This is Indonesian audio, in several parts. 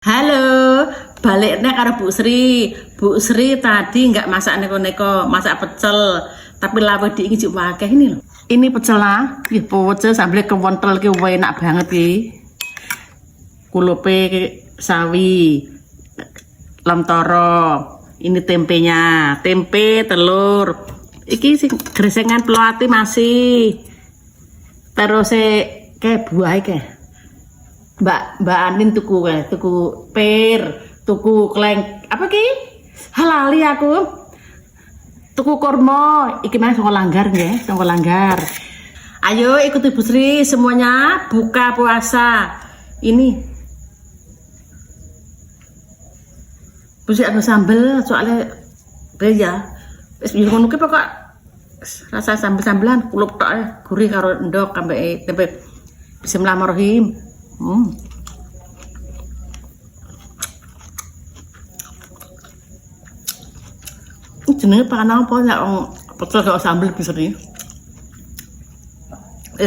Halo, baliknya karo Bu Sri. Bu Sri tadi nggak masak neko-neko, masak pecel. Tapi lawe diingin juga pakai ini loh. Ini pecel lah, pecel sambil kewontel ki enak banget ki. Kulupe sawi, lemtoro. Ini tempenya, tempe, telur. Iki sing gresengan peloati masih. Terus kayak buah kayak. Mbak Anin tuku per, tuku kleng apa ki? Halali aku. Tuku kurma, iki mana songko langgar nggih, songko langgar. Ayo ikuti Bu Sri semuanya buka puasa. Ini Bu Sri ada sambel soalnya ya. Wis ngono ki pokok rasa sambel-sambelan kulup tok gurih karo endok sampai tempe. Bismillahirrahmanirrahim. Jenenge pangan apa ya pecel karo sambel bisa nih.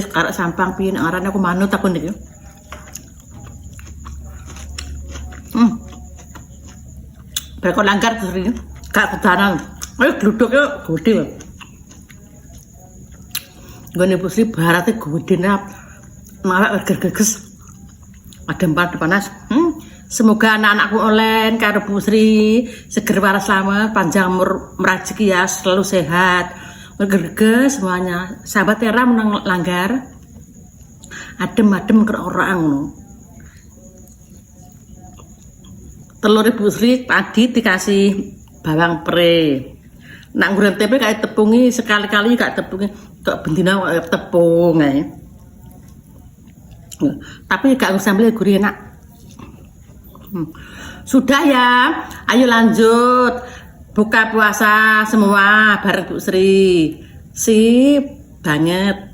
Karek sampang piye nek arane aku manut aku niki. Berkon langgar sering gak kedanan. Ayo gluduknya gede. Gone Bu Sri barate gede nap. Malah geges. Ada empat panas. Semoga anak-anakku online karo Bu Sri seger waras selamat, panjang umur merajeki ya, selalu sehat. Gerges semuanya. Sahabat Tera menang langgar. Adem-adem ke orang ngono. Telur Bu Sri tadi dikasih bawang pre. Nak ngurang tempe kayak tepungi sekali-kali kayak tepungi kok bentina tepung ae. Tapi gak usah sambil gurih enak. Sudah ya, ayo lanjut buka puasa semua bareng Bu Sri. Sip banget.